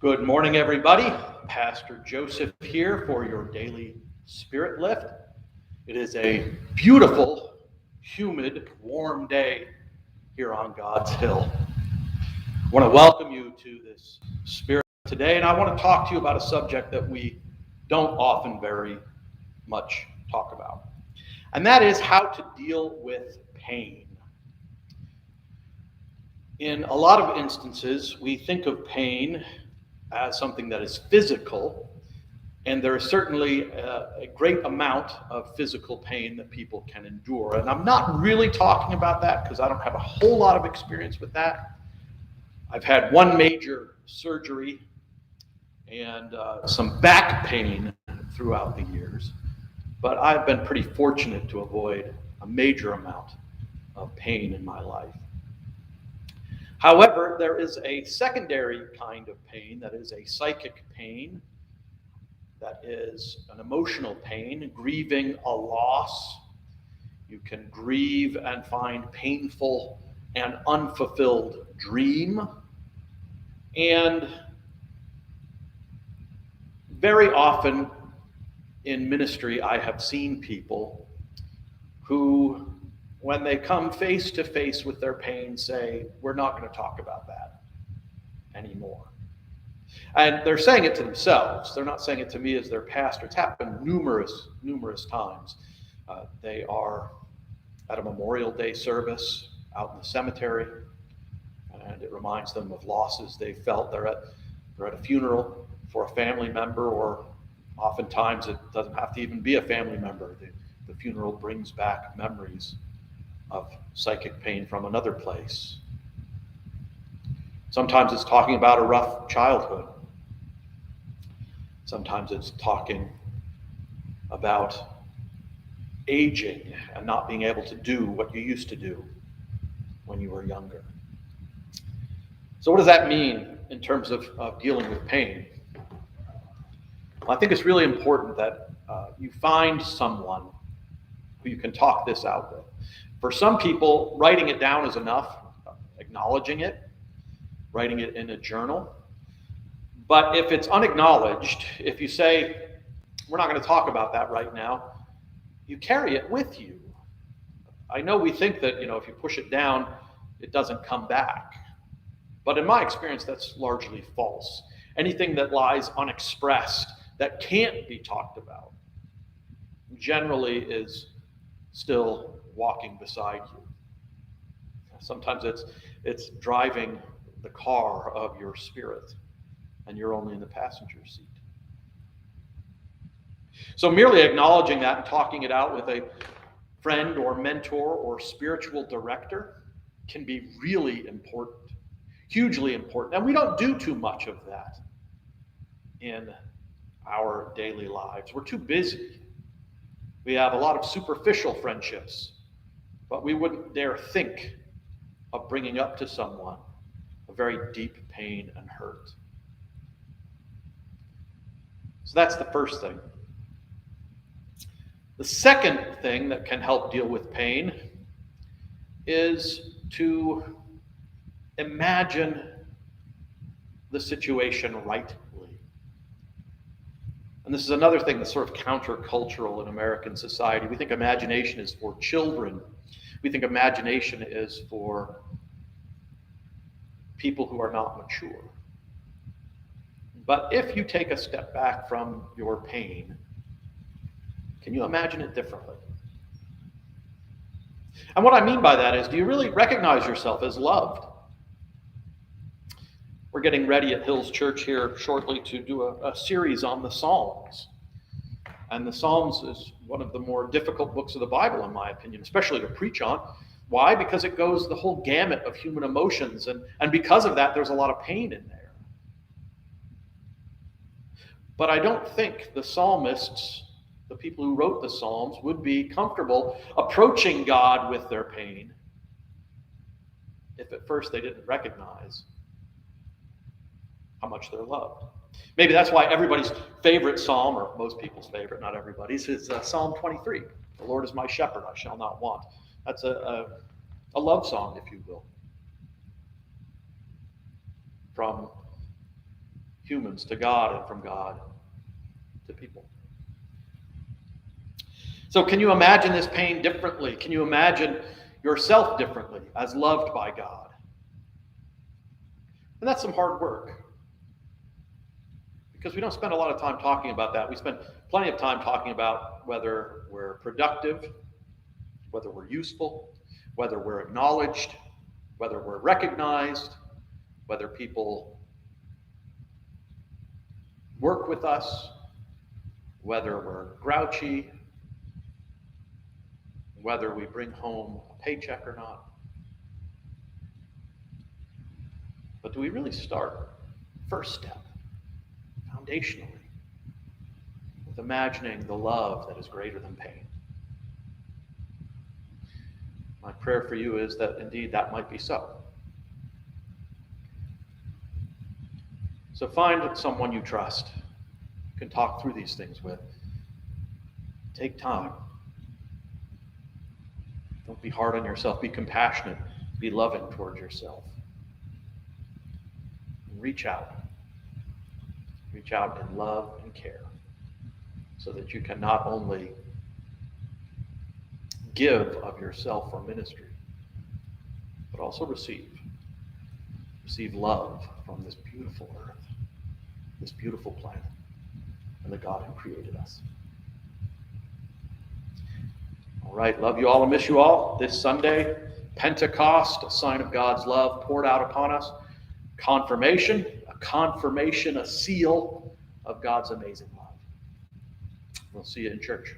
Good morning, everybody. Pastor Joseph here for your daily spirit lift. It is a beautiful, humid, warm day here on God's Hill. I want to welcome you to this spirit today, and I want to talk to you about a subject that we don't often very much talk about, and that is how to deal with pain. In a lot of instances, we think of pain as something that is physical, and there is certainly a great amount of physical pain that people can endure. And I'm not really talking about that because I don't have a whole lot of experience with that. I've had one major surgery and some back pain throughout the years, but I've been pretty fortunate to avoid a major amount of pain in my life. However, there is a secondary kind of pain that is a psychic pain, that is an emotional pain, grieving a loss. You can grieve and find painful and unfulfilled dream. And very often in ministry, I have seen people who, when they come face to face with their pain, say, we're not going to talk about that anymore. And they're saying it to themselves. They're not saying it to me as their pastor. It's happened numerous times. They are at a Memorial Day service out in the cemetery, and it reminds them of losses they felt. They're at a funeral for a family member, or oftentimes it doesn't have to even be a family member. The funeral brings back memories of psychic pain from another place. Sometimes it's talking about a rough childhood. Sometimes it's talking about aging and not being able to do what you used to do when you were younger. So what does that mean in terms of dealing with pain? Well, I think it's really important that you find someone who you can talk this out with. For some people, writing it down is enough, acknowledging it, writing it in a journal. But if it's unacknowledged, if you say, we're not going to talk about that right now, you carry it with you. I know we think that, if you push it down, it doesn't come back. But in my experience, that's largely false. Anything that lies unexpressed, that can't be talked about, generally is still walking beside you. Sometimes it's driving the car of your spirit, and you're only in the passenger seat. So merely acknowledging that and talking it out with a friend or mentor or spiritual director can be really important, hugely important. And we don't do too much of that in our daily lives. We're too busy. We have a lot of superficial friendships, but we wouldn't dare think of bringing up to someone a very deep pain and hurt. So that's the first thing. The second thing that can help deal with pain is to imagine the situation rightly. And this is another thing that's sort of countercultural in American society. We think imagination is for children. We think imagination is for people who are not mature. But if you take a step back from your pain, can you imagine it differently? And what I mean by that is, do you really recognize yourself as loved? We're getting ready at Hills Church here shortly to do a series on the Psalms. And the Psalms is one of the more difficult books of the Bible, in my opinion, especially to preach on. Why? Because it goes the whole gamut of human emotions. And because of that, there's a lot of pain in there. But I don't think the psalmists, the people who wrote the Psalms, would be comfortable approaching God with their pain if at first they didn't recognize how much they're loved. Maybe that's why everybody's favorite psalm, or most people's favorite, not everybody's, is Psalm 23. The Lord is my shepherd, I shall not want. That's a love song, if you will, from humans to God and from God to people. So can you imagine this pain differently? Can you imagine yourself differently as loved by God? And that's some hard work, because we don't spend a lot of time talking about that. We spend plenty of time talking about whether we're productive, whether we're useful, whether we're acknowledged, whether we're recognized, whether people work with us, whether we're grouchy, whether we bring home a paycheck or not. But do we really start, first step, foundationally, with imagining the love that is greater than pain? My prayer for you is that indeed that might be so. So find someone you trust, you can talk through these things with. Take time. Don't be hard on yourself. Be compassionate. Be loving towards yourself. And reach out. Reach out in love and care, so that you can not only give of yourself for ministry, but also receive love from this beautiful earth, this beautiful planet, and the God who created us. All right, love you all and miss you all. This Sunday, Pentecost, a sign of God's love poured out upon us. Confirmation, a seal of God's amazing love. We'll see you in church.